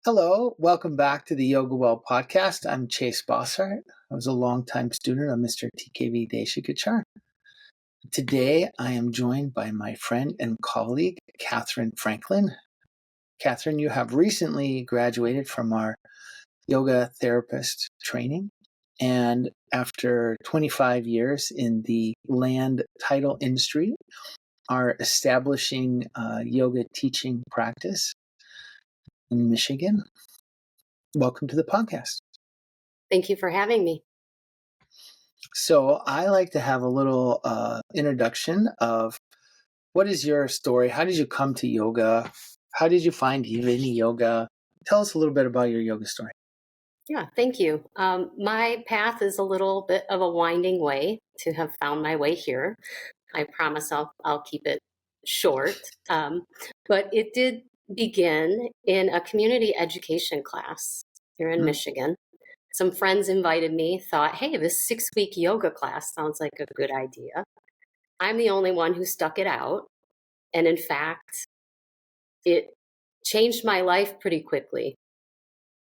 Hello, welcome back to the Yoga Well podcast. I'm Chase Bossart. I was a longtime student of Mr. TKV Deshikachar. Today, I am joined by my friend and colleague, Catherine Franklin. Catherine, you have recently graduated from our yoga therapist training. And after 25 years in the land title industry, are establishing a yoga teaching practice in Michigan. Welcome to the podcast. Thank you for having me. So I like to have a little introduction of what is your story? How did you come to yoga? How did you find Vini Yoga? Tell us a little bit about your yoga story. Yeah, thank you. My path is a little bit of a winding way to have found my way here. I promise I'll keep it short. But it did begin in a community education class here in Michigan. Some friends invited me, thought, hey, this 6-week yoga class sounds like a good idea. I'm the only one who stuck it out. And in fact, it changed my life pretty quickly.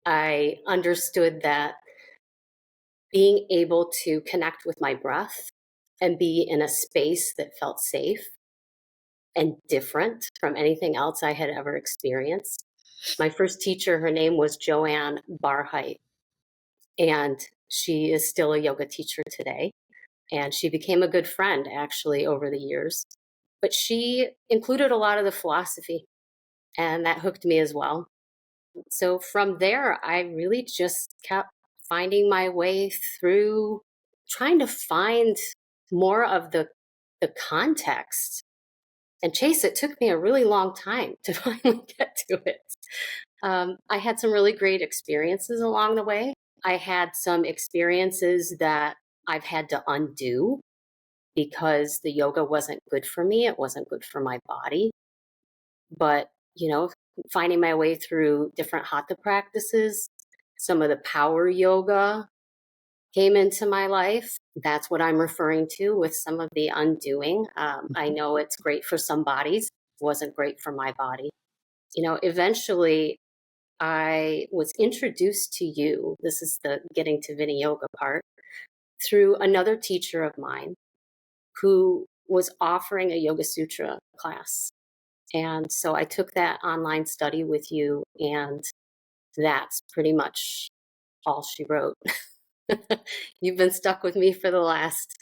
I understood that being able to connect with my breath and be in a space that felt safe and different from anything else I had ever experienced. My first teacher, her name was Joanne Barheit, and she is still a yoga teacher today. And she became a good friend actually over the years. But she included a lot of the philosophy, and that hooked me as well. So from there, I really just kept finding my way through trying to find more of the context. And Chase, it took me a really long time to finally get to it. I had some really great experiences along the way. I had some experiences that I've had to undo because the yoga wasn't good for me. It wasn't good for my body. But, finding my way through different hatha practices, some of the power yoga came into my life. That's what I'm referring to with some of the undoing. I know it's great for some bodies, wasn't great for my body. Eventually I was introduced to you. This is the getting to Vini Yoga part through another teacher of mine who was offering a Yoga Sutra class. And so I took that online study with you, and that's pretty much all she wrote. You've been stuck with me for the last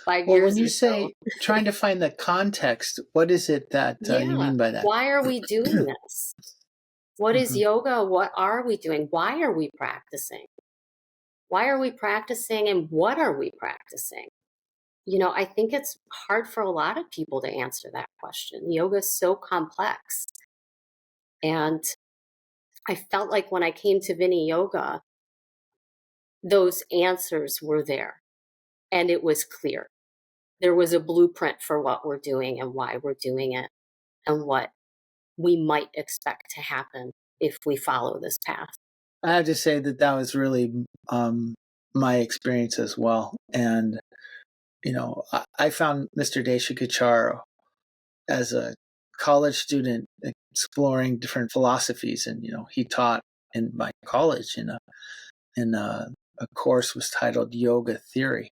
5 Well, years when you or so. say trying to find the context, what is it that you Yeah. mean by that? Why are we doing this? What is yoga? What are we doing? Why are we practicing? Why are we practicing and what are we practicing? I think it's hard for a lot of people to answer that question. Yoga is so complex. And I felt like when I came to Vini Yoga, those answers were there and it was clear. There was a blueprint for what we're doing and why we're doing it and what we might expect to happen if we follow this path. I have to say that was really my experience as well. And, I found Mr. Deshikachar as a college student exploring different philosophies. And, he taught in my college in a course was titled Yoga Theory.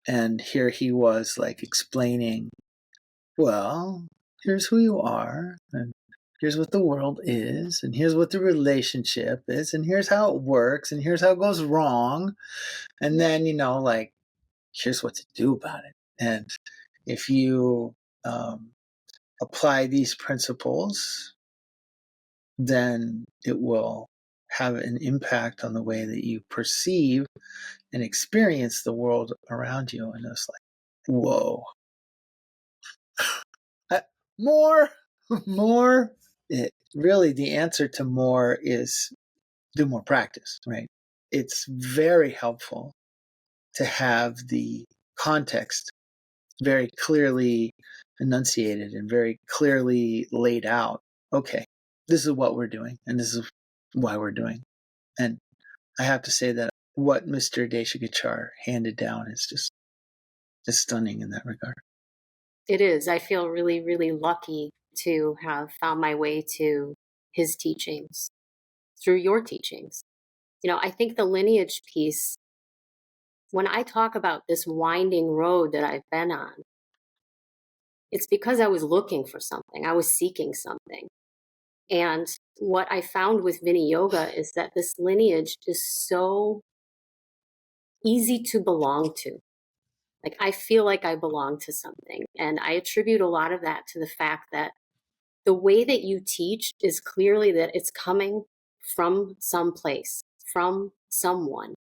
And here he was like explaining, well, here's who you are, and here's what the world is, and here's what the relationship is, and here's how it works, and here's how it goes wrong. And then, like, here's what to do about it. And if you apply these principles, then it will have an impact on the way that you perceive and experience the world around you. And it's like, whoa, more, more. Really, the answer to more is do more practice, right? It's very helpful to have the context very clearly enunciated and very clearly laid out. Okay, this is what we're doing, and this is why we're doing. And I have to say that what Mr. Deshikachar handed down is just stunning in that regard. It is. I feel really, really lucky to have found my way to his teachings. through your teachings. I think the lineage piece, when I talk about this winding road that I've been on, it's because I was looking for something. I was seeking something. And what I found with Vinny Yoga is that this lineage is so easy to belong to. Like, I feel like I belong to something. And I attribute a lot of that to the fact that the way that you teach is clearly that it's coming from some place, from someone,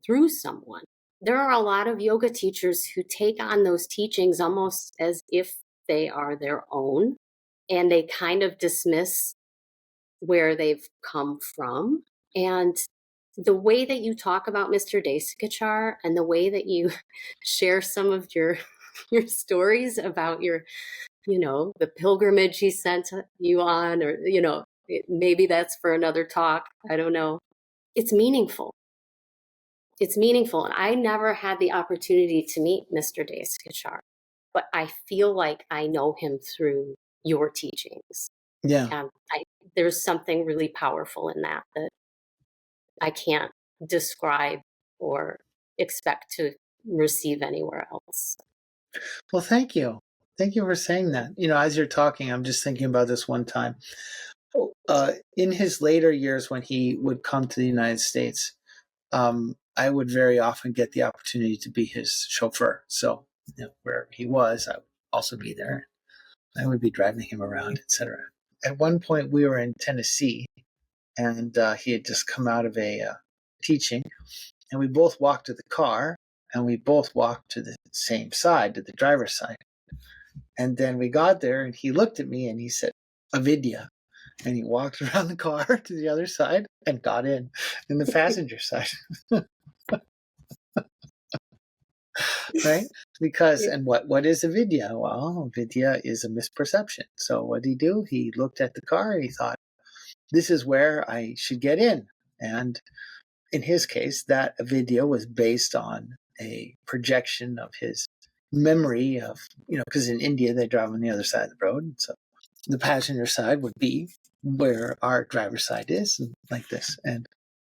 through someone. There are a lot of yoga teachers who take on those teachings almost as if they are their own, and they kind of dismiss where they've come from. And the way that you talk about Mr. Desikachar and the way that you share some of your stories about your, the pilgrimage he sent you on, or, maybe that's for another talk. I don't know. It's meaningful. It's meaningful. And I never had the opportunity to meet Mr. Desikachar, but I feel like I know him through your teachings. Yeah. And there's something really powerful in that I can't describe or expect to receive anywhere else. Well, thank you. Thank you for saying that. As you're talking, I'm just thinking about this one time. In his later years, when he would come to the United States, I would very often get the opportunity to be his chauffeur. So wherever he was, I would also be there. I would be driving him around, etc. At one point, we were in Tennessee, and he had just come out of a teaching, and we both walked to the car, and we both walked to the same side, to the driver's side. And then we got there, and he looked at me, and he said, "Avidya." And he walked around the car to the other side and got in the passenger side. Right? Because, and what is avidya? Well, avidya is a misperception. So what did he do? He looked at the car and he thought, this is where I should get in. And in his case, that avidya was based on a projection of his memory of, because in India they drive on the other side of the road. So the passenger side would be where our driver's side is, and like this. And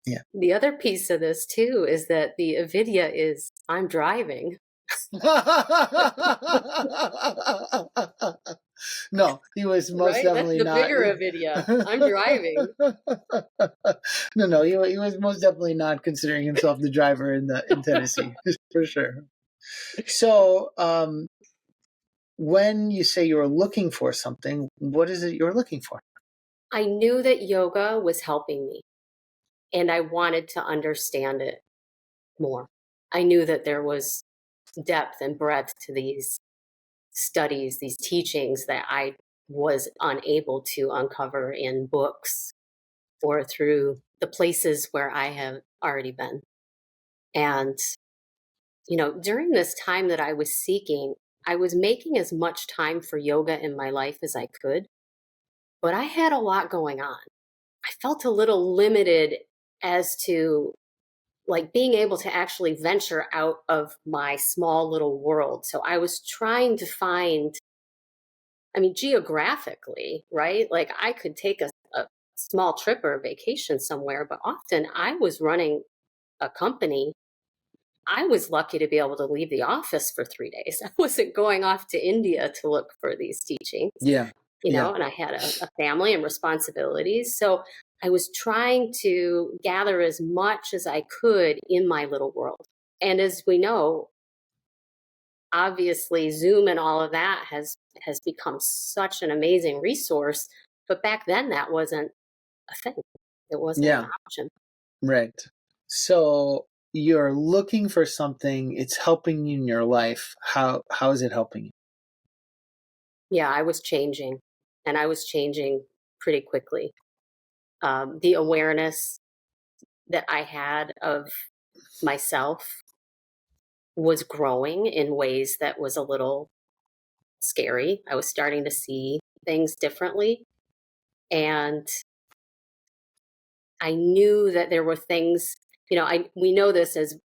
yeah. The other piece of this too is that the avidya is I'm driving. No, he was most definitely That's the not. bigger avidya. I'm driving. No, he was most definitely not considering himself the driver in Tennessee, for sure. So, when you say you were looking for something, what is it you're looking for? I knew that yoga was helping me, and I wanted to understand it more. I knew that there was depth and breadth to these studies, these teachings that I was unable to uncover in books or through the places where I have already been. And, during this time that I was seeking, I was making as much time for yoga in my life as I could, but I had a lot going on. I felt a little limited as to like being able to actually venture out of my small little world. So I was trying to find, geographically, right? Like I could take a small trip or a vacation somewhere, but often I was running a company. I was lucky to be able to leave the office for 3 days. I wasn't going off to India to look for these teachings. Yeah. And I had a family and responsibilities. So I was trying to gather as much as I could in my little world. And as we know, obviously Zoom and all of that has become such an amazing resource. But back then that wasn't a thing. It wasn't an option. Right. So you're looking for something, it's helping you in your life. How is it helping you? Yeah, I was changing, and I was changing pretty quickly. The awareness that I had of myself was growing in ways that was a little scary. I was starting to see things differently. And I knew that there were things, we know this as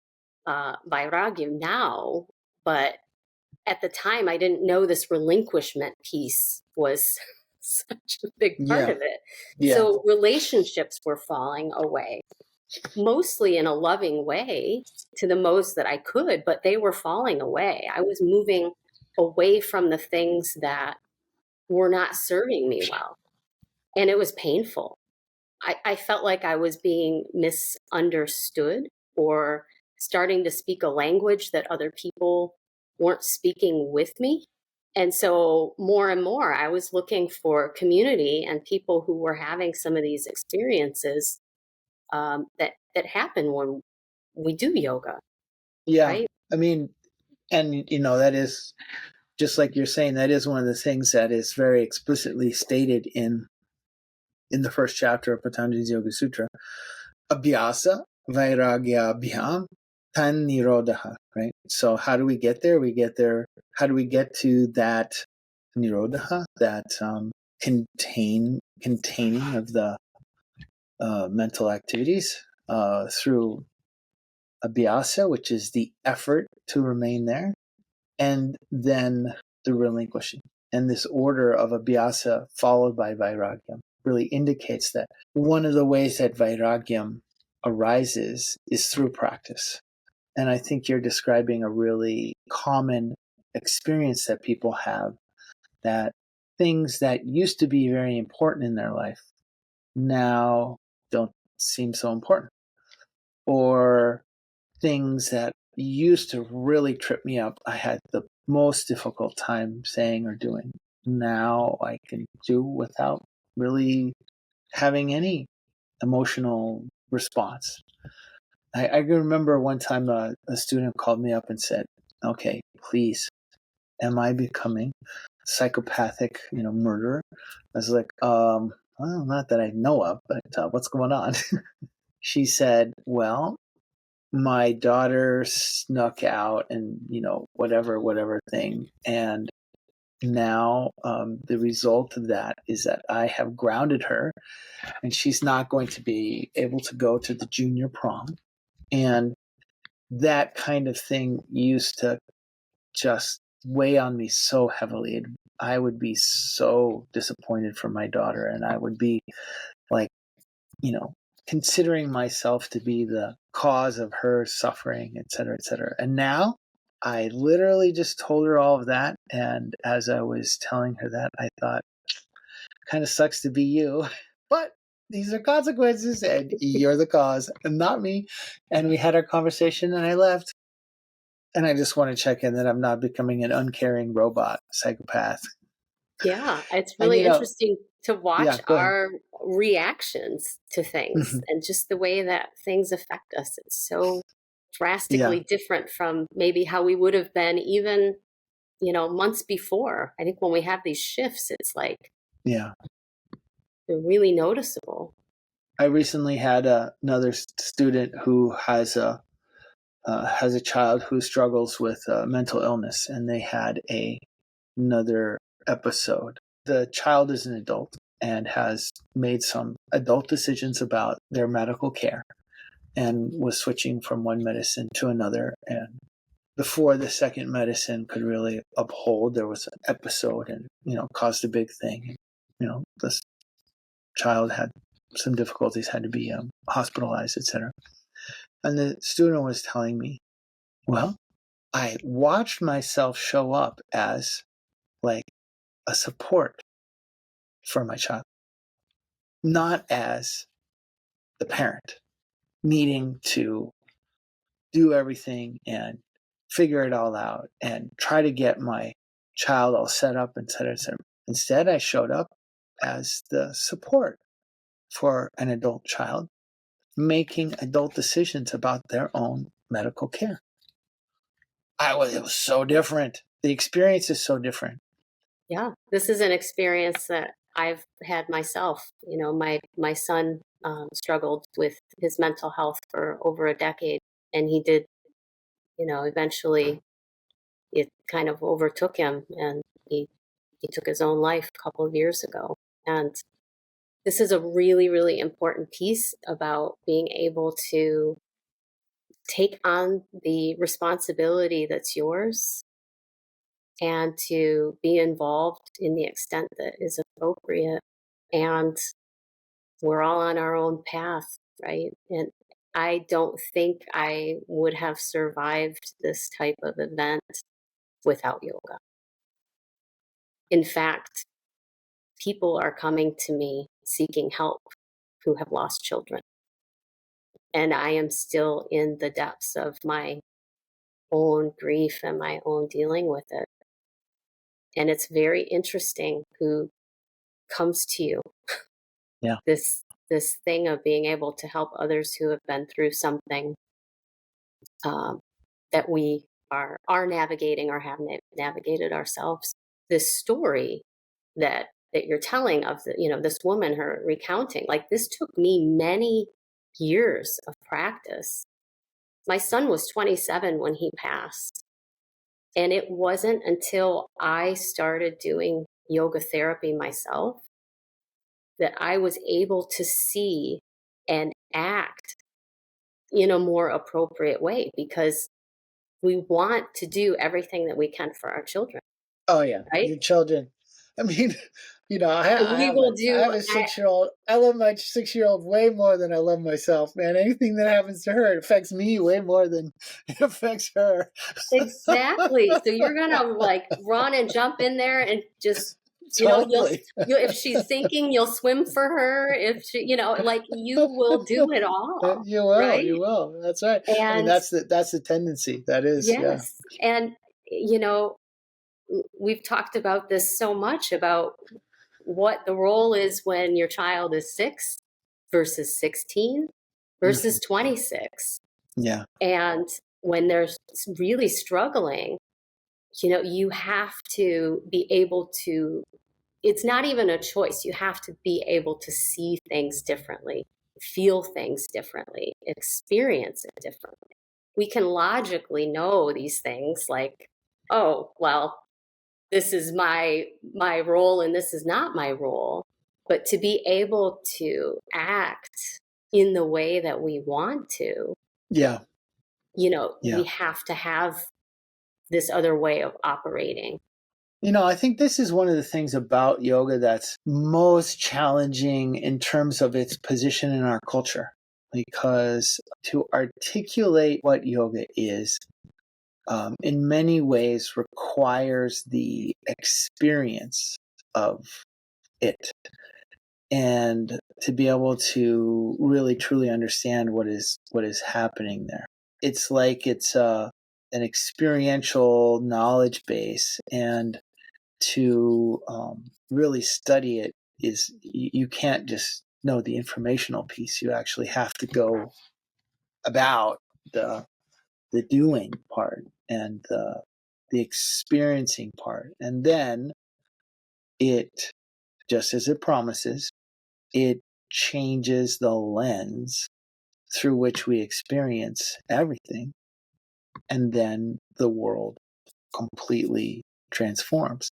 vairagya now, but at the time I didn't know this relinquishment piece was such a big part Yeah. of it. Yeah. So relationships were falling away, mostly in a loving way to the most that I could, but they were falling away. I was moving away from the things that were not serving me well. And it was painful. I felt like I was being misunderstood or starting to speak a language that other people weren't speaking with me. And so more and more, I was looking for community and people who were having some of these experiences that happen when we do yoga, Yeah. right? I mean, and that is just like you're saying, that is one of the things that is very explicitly stated in the first chapter of Patanjali's Yoga Sutra. Abhyasa vairagya bhyam tan nirodha, right? So how do we get there? We get there. How do we get to that nirodha, that containing of the mental activities through abhyasa, which is the effort to remain there, and then the relinquishing. And this order of abhyasa followed by vairagyam really indicates that one of the ways that vairagyam arises is through practice. And I think you're describing a really common experience that people have, that things that used to be very important in their life now don't seem so important. Or things that used to really trip me up, I had the most difficult time saying or doing. Now I can do without really having any emotional response. I remember one time a student called me up and said, "Okay, please, am I becoming psychopathic, murderer?" I was like, well, not that I know of, but what's going on?" She said, "Well, my daughter snuck out and whatever thing, and now the result of that is that I have grounded her, and she's not going to be able to go to the junior prom." And that kind of thing used to just weigh on me so heavily. I would be so disappointed for my daughter, and I would be like, considering myself to be the cause of her suffering, et cetera, et cetera. And now I literally just told her all of that. And as I was telling her that, I thought, kind of sucks to be you, but these are consequences, and you're the cause, and not me. And we had our conversation, and I left. And I just want to check in that I'm not becoming an uncaring robot psychopath. Yeah, it's And really interesting to yeah, watch go ahead. our reactions to things Mhm. and just the way that things affect us. It's so Yeah, drastically different from maybe how we would have been even, months before. I think when we have these shifts, it's like yeah. they're really noticeable. I recently had another student who has a child who struggles with mental illness, and they had another episode. The child is an adult and has made some adult decisions about their medical care and was switching from one medicine to another. And before the second medicine could really uphold, there was an episode and, caused a big thing. This child had some difficulties, had to be hospitalized, etc. And the student was telling me, well, I watched myself show up as like a support for my child, not as the parent needing to do everything and figure it all out and try to get my child all set up, et cetera, et cetera. Instead, I showed up as the support for an adult child making adult decisions about their own medical care. It was so different. The experience is so different. Yeah, this is an experience that I've had myself. My son struggled with his mental health for over a decade, and he did, eventually it kind of overtook him, and he took his own life a couple of years ago. And this is a really, really important piece about being able to take on the responsibility that's yours and to be involved in the extent that is appropriate. And we're all on our own path, right? And I don't think I would have survived this type of event without yoga. In fact, people are coming to me seeking help who have lost children. And I am still in the depths of my own grief and my own dealing with it. And it's very interesting who comes to you. Yeah. This thing of being able to help others who have been through something that we are navigating or have navigated ourselves. This story that you're telling of this woman, her recounting, like, this took me many years of practice. My son was 27 when he passed. And it wasn't until I started doing yoga therapy myself that I was able to see and act in a more appropriate way, because we want to do everything that we can for our children, Oh yeah, right? your children. I mean, I We have will I do. have a 6-year-old. I love my 6-year-old way more than I love myself, man. Anything that happens to her, it affects me way more than it affects her. Exactly. So you're gonna like run and jump in there and just, Totally. if she's sinking, you'll swim for her. If she, like, you will do it all, You will, right? you will. That's right. I mean, And that's the tendency. That is, yeah. yes, and we've talked about this so much about what the role is when your child is 6 versus 16 versus 26. Yeah. And when they're really struggling, you have to be able to, it's not even a choice. You have to be able to see things differently, feel things differently, experience it differently. We can logically know these things like, oh, well, this is my role and this is not my role. But to be able to act in the way that we want to, Yeah. Yeah. we have to have this other way of operating. I think this is one of the things about yoga that's most challenging in terms of its position in our culture, because to articulate what yoga is, in many ways requires the experience of it, and to be able to really truly understand what is happening there. It's like it's an experiential knowledge base, and to really study it is, you can't just know the informational piece. You actually have to go about the doing part and the experiencing part, and then it, just as it promises, it changes the lens through which we experience everything, and then the world completely transforms.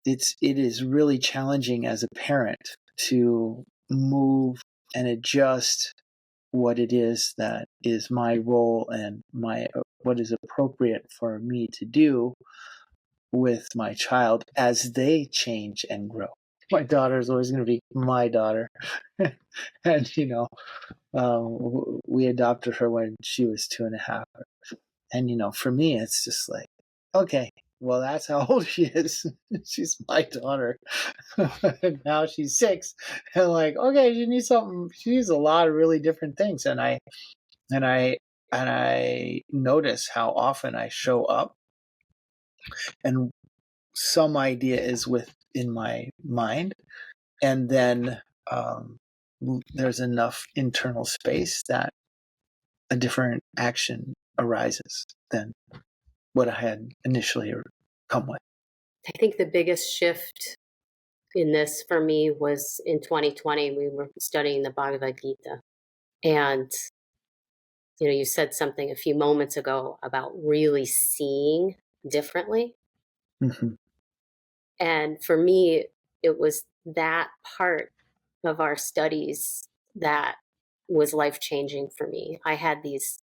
It is really challenging as a parent to move and adjust what it is that is my role and what is appropriate for me to do with my child as they change and grow. My daughter is always going to be my daughter. And we adopted her when she was 2.5. And for me, it's just like, okay, well, that's how old she is. She's my daughter. And now she's 6. And like, okay, she needs something. She needs a lot of really different things. And I notice how often I show up and some idea is within my mind, and then there's enough internal space that a different action arises than what I had initially come with. I think the biggest shift in this for me was in 2020. We were studying the Bhagavad Gita. And, you said something a few moments ago about really seeing differently. Mm-hmm. And for me, it was that part of our studies that was life-changing for me. I had these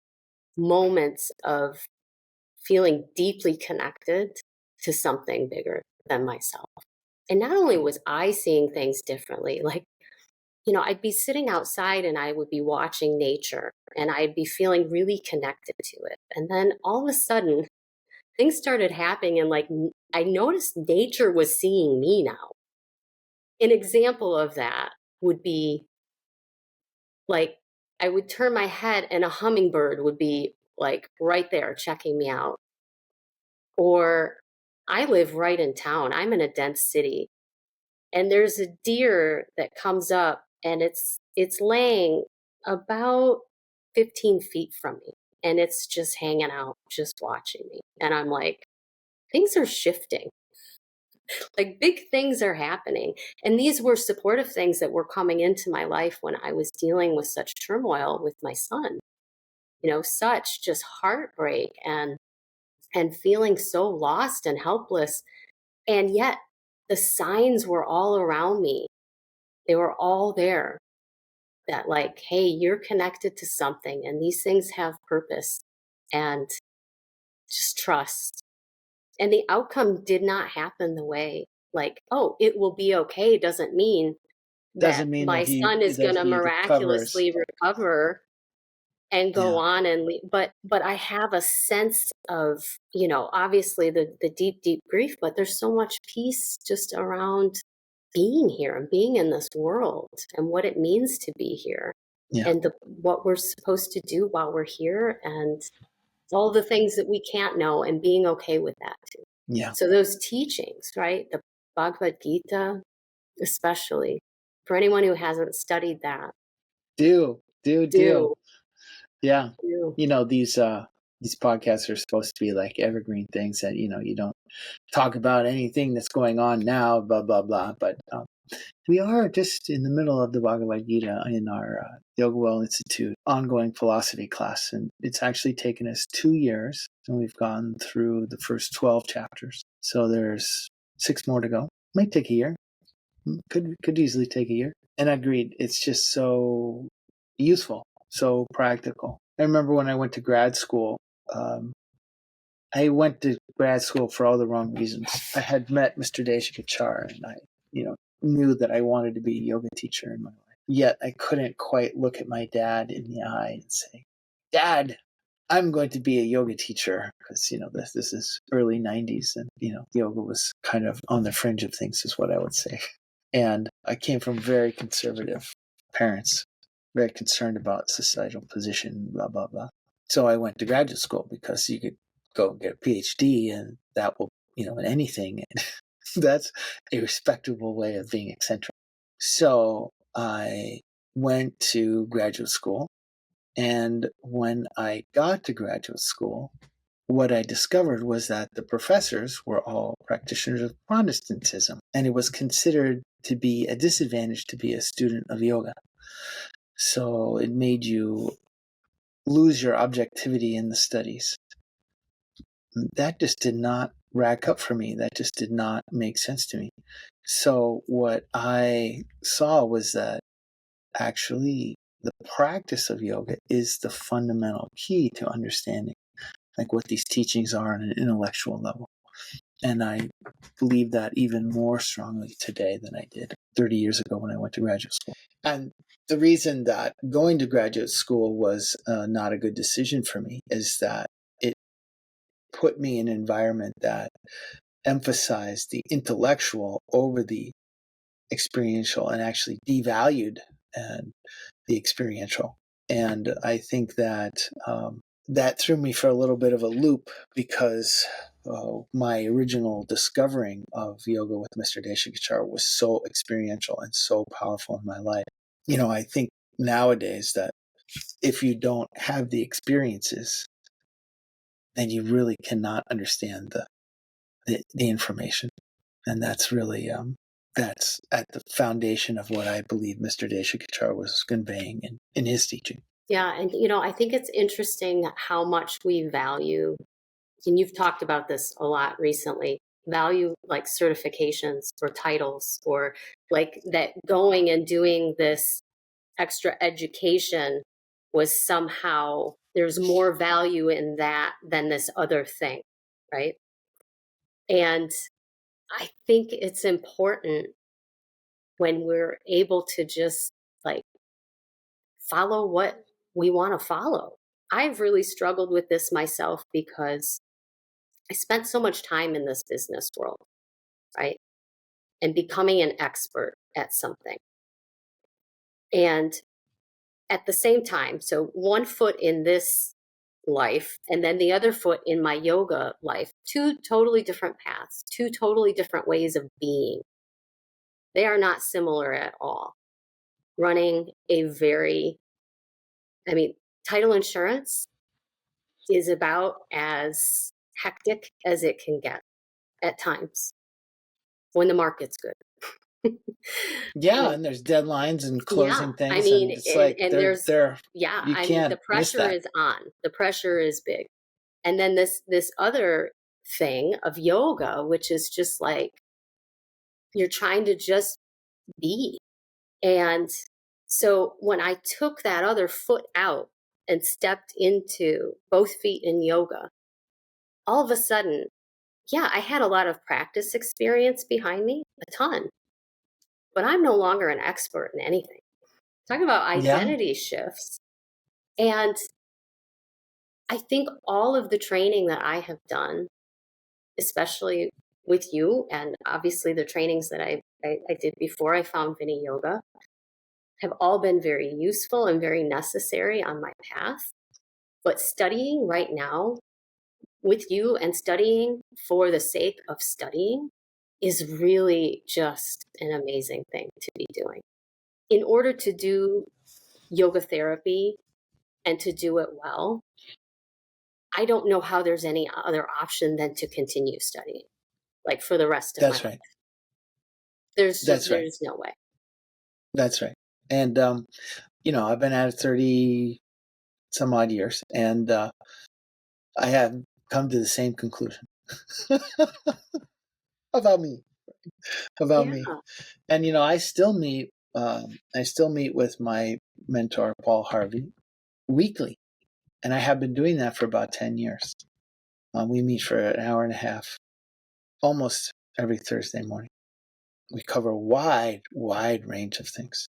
moments of feeling deeply connected to something bigger than myself. And not only was I seeing things differently, like, I'd be sitting outside and I would be watching nature and I'd be feeling really connected to it. And then all of a sudden, things started happening and like I noticed nature was seeing me now. An example of that would be like I would turn my head and a hummingbird would be like right there checking me out. Or I live right in town. I'm in a dense city and there's a deer that comes up and it's laying about 15 feet from me and it's just hanging out, just watching me. And I'm like, things are shifting. Like big things are happening. And these were supportive things that were coming into my life when I was dealing with such turmoil with my son. Such just heartbreak and feeling so lost and helpless. And yet the signs were all around me. They were all there that like, hey, you're connected to something and these things have purpose and just trust. And the outcome did not happen the way like, oh, it will be okay doesn't mean that Doesn't mean my that son is going to he recovers. miraculously recover and go Yeah. on and but I have a sense of, obviously the deep grief, but there's so much peace just around being here and being in this world and what it means to be here Yeah. and what we're supposed to do while we're here and all the things that we can't know and being okay with that too. Yeah. So those teachings, right? The Bhagavad Gita, especially for anyone who hasn't studied that, Do. do, Yeah. do. These podcasts are supposed to be like evergreen things that, you don't talk about anything that's going on now, blah, blah, blah. But we are just in the middle of the Bhagavad Gita in our Yoga Well Institute ongoing philosophy class. And it's actually taken us 2 years, and we've gone through the first 12 chapters. So there's 6 more to go. Might take a year. Could easily take a year. And agreed, it's just so useful, so practical. I remember when I went to grad school, I went to grad school for all the wrong reasons. I had met Mr. Deshikachar and I, knew that I wanted to be a yoga teacher in my life. Yet I couldn't quite look at my dad in the eye and say, Dad, I'm going to be a yoga teacher. Because, this is early 90s and, yoga was kind of on the fringe of things is what I would say. And I came from very conservative parents, very concerned about societal position, blah, blah, blah. So I went to graduate school because you could go get a PhD and that will, in anything. That's a respectable way of being eccentric. So I went to graduate school. And when I got to graduate school, what I discovered was that the professors were all practitioners of Protestantism, and it was considered to be a disadvantage to be a student of yoga. So it made you lose your objectivity in the studies. That just did not rack up for me. That just did not make sense to me. So what I saw was that actually the practice of yoga is the fundamental key to understanding like what these teachings are on an intellectual level. And I believe that even more strongly today than I did 30 years ago when I went to graduate school. And the reason that going to graduate school was not a good decision for me is that it put me in an environment that emphasized the intellectual over the experiential and actually devalued the experiential. And I think that that threw me for a little bit of a loop because my original discovering of yoga with Mr. Deshikachar was so experiential and so powerful in my life. I think nowadays that if you don't have the experiences, then you really cannot understand the information. And that's really that's at the foundation of what I believe Mr. Deshikachar was conveying in his teaching. Yeah. And, I think it's interesting how much we value, and you've talked about this a lot recently, value like certifications or titles or like that going and doing this extra education was somehow, there's more value in that than this other thing, right? And I think it's important when we're able to just like follow what we want to follow. I've really struggled with this myself because I spent so much time in this business world, right? And becoming an expert at something. And at the same time, so one foot in this life and then the other foot in my yoga life, two totally different paths, two totally different ways of being. They are not similar at all. Running a very, I mean, title insurance is about as hectic as it can get at times when the market's good. Yeah, Um, and there's deadlines and yeah, closing I things, mean, and it's like and there's, they're yeah, you I mean, can't the miss pressure that. is on. The pressure is big. And then this other thing of yoga, which is just like you're trying to just be. And so when I took that other foot out and stepped into both feet in yoga, all of a sudden, yeah, I had a lot of practice experience behind me, a ton, but I'm no longer an expert in anything. Talking about Yeah, identity shifts. And I think all of the training that I have done, especially with you, and obviously the trainings that I did before I found Vinny Yoga, have all been very useful and very necessary on my path. But studying right now with you and studying for the sake of studying is really just an amazing thing to be doing. In order to do yoga therapy and to do it well, I don't know how there's any other option than to continue studying, like for the rest of my that's life. right. That's right. There's no way. That's right. And I've been at it 30 some odd years, and I have come to the same conclusion about me. About Yeah. me. And I still meet with my mentor Paul Harvey weekly, and I have been doing that for about 10 years. We meet for an hour and a half almost every Thursday morning. We cover a wide range of things.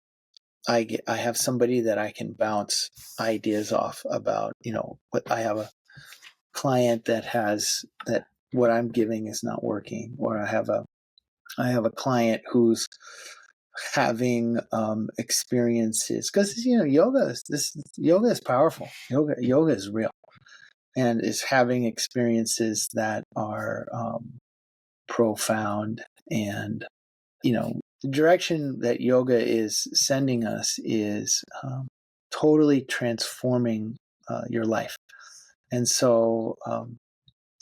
I have somebody that I can bounce ideas off about. What I have a client that what I'm giving is not working, or I have a client who's having experiences, because yoga is powerful. Yoga is real, and is having experiences that are profound. And the direction that yoga is sending us is totally transforming your life. And so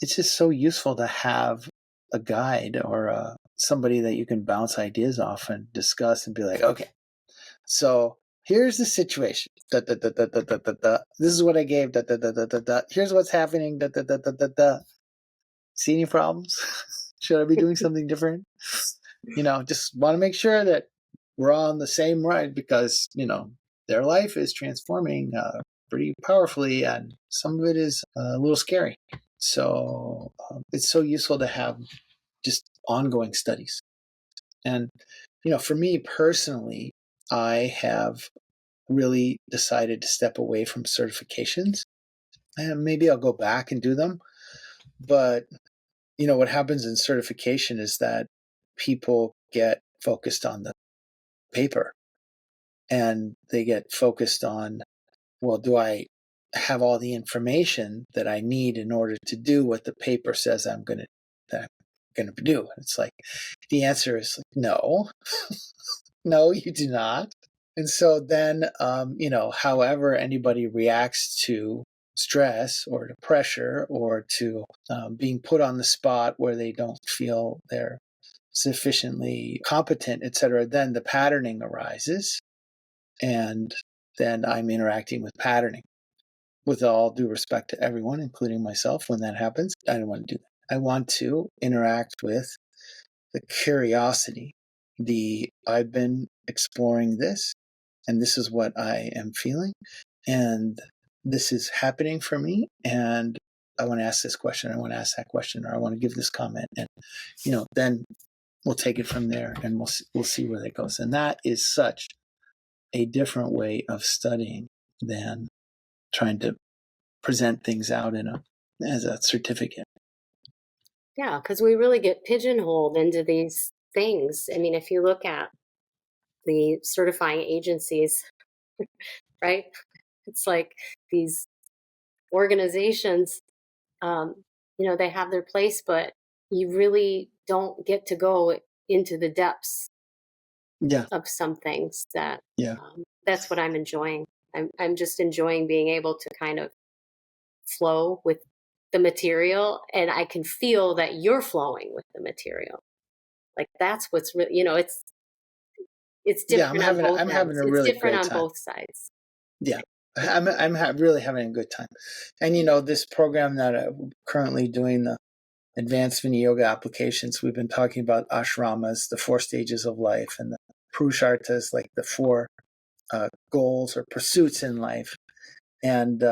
it's just so useful to have a guide, or somebody that you can bounce ideas off and discuss and be like, okay, so here's the situation. Da, da, da, da, da, da, da, da. This is what I gave. Da, da, da, da, da, da. Here's what's happening. Da, da, da, da, da, da. See any problems? Should I be doing something different? Just want to make sure that we're on the same ride, because their life is transforming pretty powerfully, and some of it is a little scary. So it's so useful to have just ongoing studies. And for me personally, I have really decided to step away from certifications, and maybe I'll go back and do them. But what happens in certification is that people get focused on the paper, and they get focused on, well, do I have all the information that I need in order to do what the paper says that I'm going to do? It's like, the answer is like, no. No, you do not. And so then, however anybody reacts to stress or to pressure, or to being put on the spot where they don't feel they're sufficiently competent, etc., then the patterning arises. And then I'm interacting with patterning. With all due respect to everyone, including myself, when that happens, I don't want to do that. I want to interact with the curiosity, I've been exploring this, and this is what I am feeling, and this is happening for me, and I want to ask this question, I want to ask that question, or I want to give this comment, and then we'll take it from there, and we'll see where that goes. And that is such a different way of studying than trying to present things out as a certificate. Yeah, because we really get pigeonholed into these things. I mean, if you look at the certifying agencies, right? It's like these organizations, they have their place, but you really don't get to go into the depths Yeah. of some things Yeah. That's what I'm enjoying. I'm just enjoying being able to kind of flow with the material, and I can feel that you're flowing with the material. Like that's what's really, it's Yeah. different on both I'm having ends. a It's really different great on time. both sides. Yeah. Really having a good time. And, this program that I'm currently doing, the Advanced Vinyasa Yoga applications, we've been talking about ashramas, the 4 stages of life, and the purusharthas, like the 4 goals or pursuits in life. And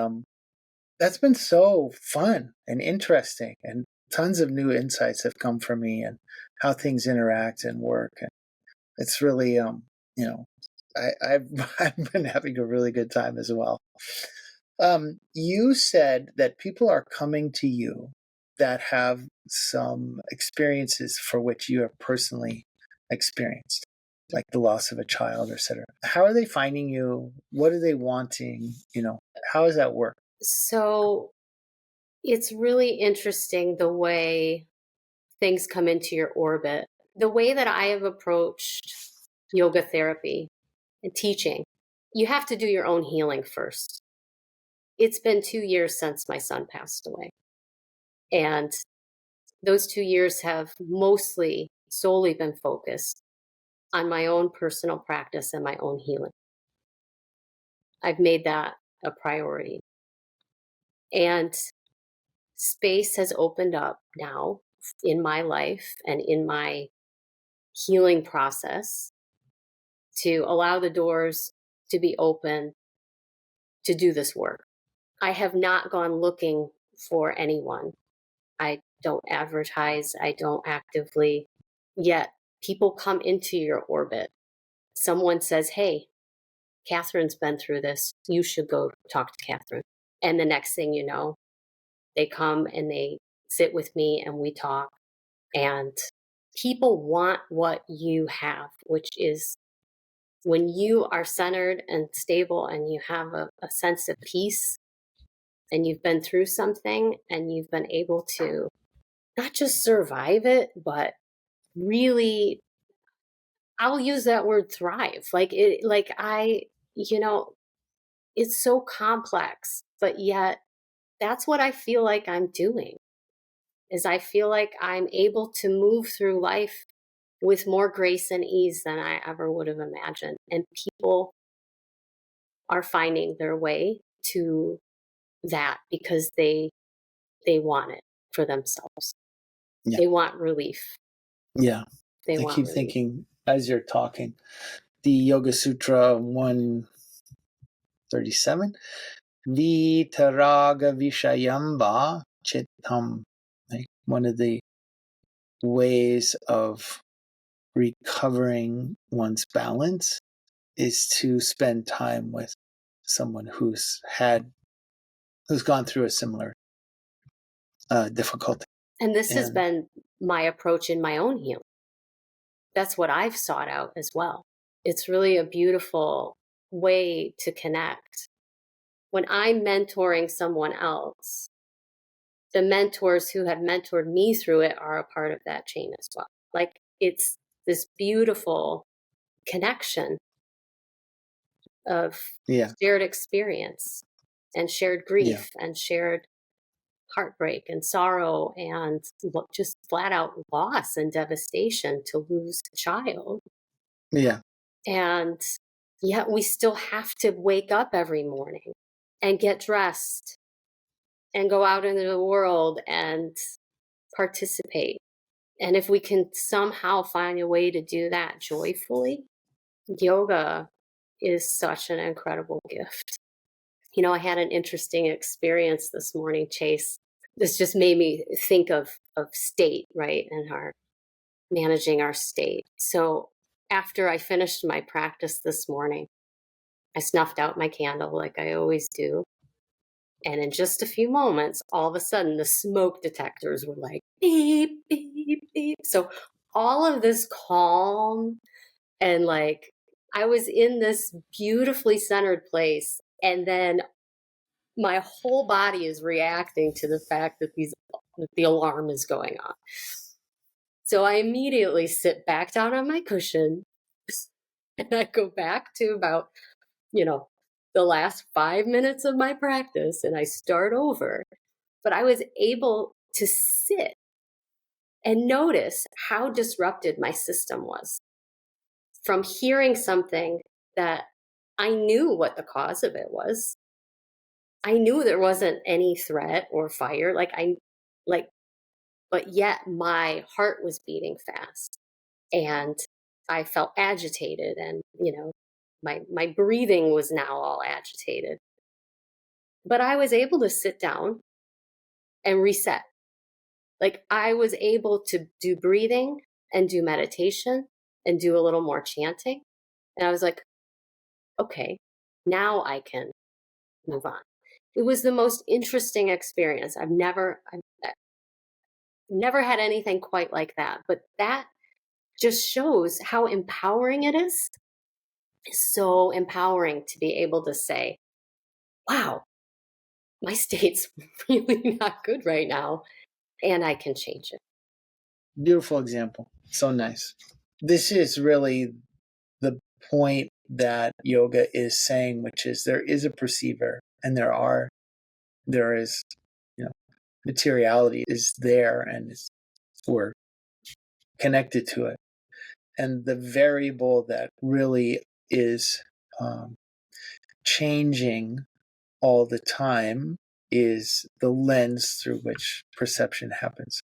that's been so fun and interesting, and tons of new insights have come from me, and how things interact and work. And it's really, I've I've been having a really good time as well. You said that people are coming to you that have some experiences for which you have personally experienced, like the loss of a child, etc. How are they finding you? What are they wanting? How does that work? So it's really interesting the way things come into your orbit. The way that I have approached yoga therapy and teaching, you have to do your own healing first. It's been 2 years since my son passed away. And those 2 years have mostly solely been focused on my own personal practice and my own healing. I've made that a priority. And space has opened up now in my life and in my healing process to allow the doors to be open to do this work. I have not gone looking for anyone. I don't advertise, I don't actively, yet people come into your orbit. Someone says, hey, Catherine's been through this. You should go talk to Catherine. And the next thing you know, they come and they sit with me and we talk. And people want what you have, which is when you are centered and stable and you have a sense of peace and you've been through something and you've been able to not just survive it, but really, I'll use that word thrive. It's so complex, but yet that's what I feel like I'm doing. Is I feel like I'm able to move through life with more grace and ease than I ever would have imagined. And people are finding their way to that because they want it for themselves. Yeah. They want relief. Yeah. They I want keep relief. thinking as you're talking, the Yoga Sutra 137, Vitaraga Vishayamba Chittam. Like one of the ways of recovering one's balance is to spend time with someone who's gone through a similar difficulty. And this has been my approach in my own healing. That's what I've sought out as well. It's really a beautiful way to connect. When I'm mentoring someone else, the mentors who have mentored me through it are a part of that chain as well. Like it's this beautiful connection of shared experience and shared grief and shared heartbreak and sorrow and just flat out loss and devastation to lose a child. Yeah. And yet we still have to wake up every morning and get dressed and go out into the world and participate. And if we can somehow find a way to do that joyfully, yoga is such an incredible gift. I had an interesting experience this morning, Chase. this just made me think of state, right? And our managing our state. So after I finished my practice this morning, I snuffed out my candle like I always do. And in just a few moments, all of a sudden, the smoke detectors were like beep, beep, beep. So all of this calm and like I was in this beautifully centered place. And then my whole body is reacting to the fact that the alarm is going off. So I immediately sit back down on my cushion and I go back to about, the last 5 minutes of my practice and I start over. But I was able to sit and notice how disrupted my system was from hearing something that I knew what the cause of it was. I knew there wasn't any threat or fire. Like, but yet my heart was beating fast and I felt agitated and, my breathing was now all agitated. But I was able to sit down and reset. Like I was able to do breathing and do meditation and do a little more chanting. And I was like, okay, now I can move on. It was the most interesting experience. I've never had anything quite like that, but that just shows how empowering it is. It's so empowering to be able to say, wow, my state's really not good right now, and I can change it. Beautiful example. So nice. This is really the point that yoga is saying, which is there is a perceiver and there is, materiality is there and we're connected to it. And the variable that really is changing all the time is the lens through which perception happens.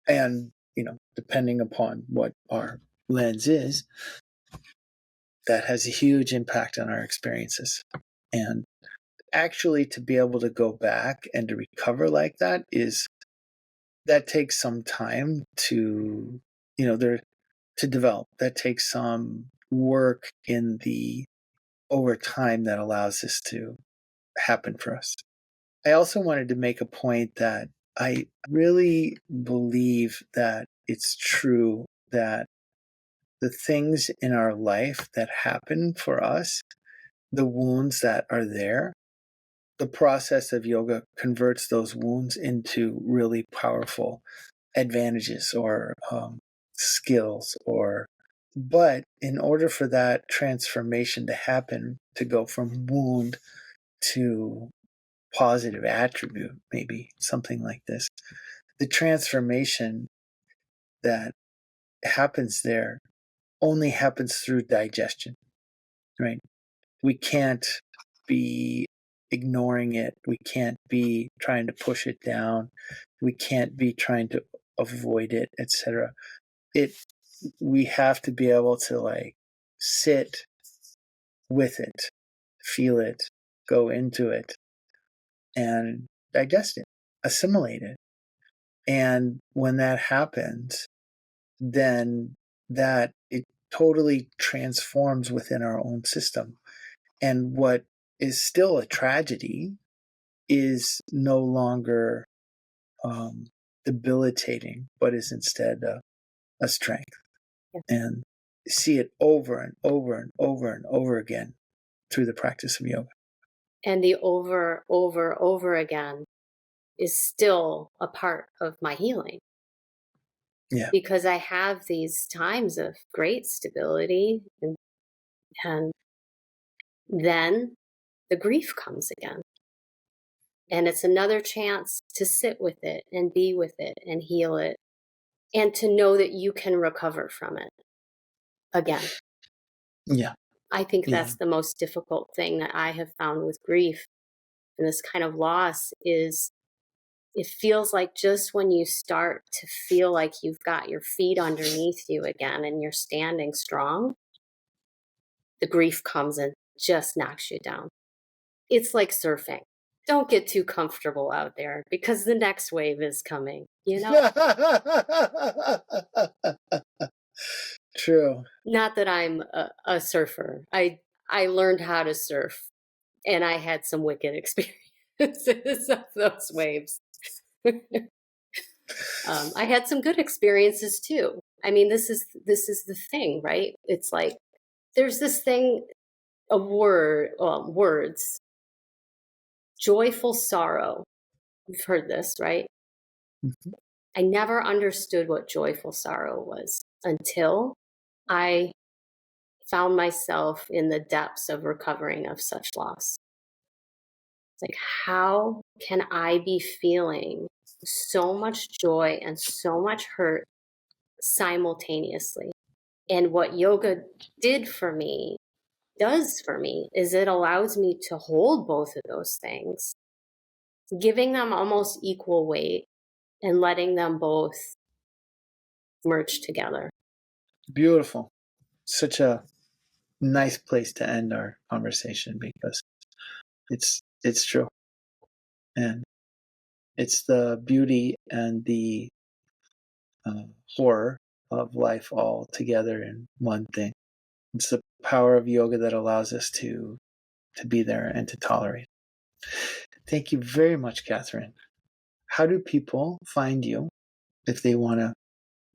And, depending upon what our lens is, that has a huge impact on our experiences. And actually to be able to go back and to recover like that takes some time to, to develop. That takes some work over time that allows this to happen for us. I also wanted to make a point that I really believe that it's true that the things in our life that happen for us, the wounds that are there, the process of yoga converts those wounds into really powerful advantages or skills but in order for that transformation to happen, to go from wound to positive attribute, maybe something like this, the transformation that happens there only happens through digestion, right? We can't be ignoring it. We can't be trying to push it down. We can't be trying to avoid it, etc. We have to be able to sit with it, feel it, go into it, and digest it, assimilate it. And when that happens, then that it totally transforms within our own system. And what is still a tragedy is no longer debilitating, but is instead a strength. Yeah. And see it over and over and over and over again through the practice of yoga. And the over again is still a part of my healing. Yeah. Because I have these times of great stability and then the grief comes again. And it's another chance to sit with it and be with it and heal it and to know that you can recover from it again. Yeah. I think that's the most difficult thing that I have found with grief and this kind of loss is it feels like just when you start to feel like you've got your feet underneath you again and you're standing strong, the grief comes and just knocks you down. It's like surfing. don't get too comfortable out there because the next wave is coming, True. Not that I'm a surfer. I learned how to surf, and I had some wicked experiences of those waves. I had some good experiences too. I mean, this is the thing, right? It's like there's this thing, words, joyful sorrow. You've heard this, right? Mhm. I never understood what joyful sorrow was until I found myself in the depths of recovering of such loss. It's like, how can I be feeling so much joy and so much hurt simultaneously? And what yoga does for me, is it allows me to hold both of those things, giving them almost equal weight and letting them both merge together. Beautiful. Such a nice place to end our conversation because it's true. And it's the beauty and the horror of life all together in one thing. It's the power of yoga that allows us to be there and to tolerate. Thank you very much, Catherine. How do people find you if they want to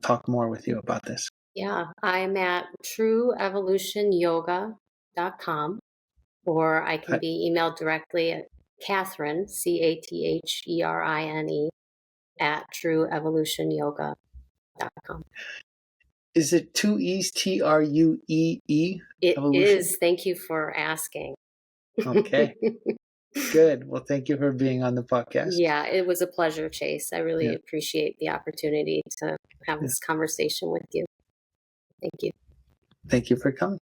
talk more with you about this? Yeah, I'm at trueevolutionyoga.com, or I can be emailed directly at Catherine, Catherine, at trueevolutionyoga.com. Is it two E's, Truee? It Evolution? is. Thank you for asking. Okay. Good. Well, thank you for being on the podcast. Yeah, it was a pleasure, Chase. I really appreciate the opportunity to have this conversation with you. Thank you. Thank you for coming.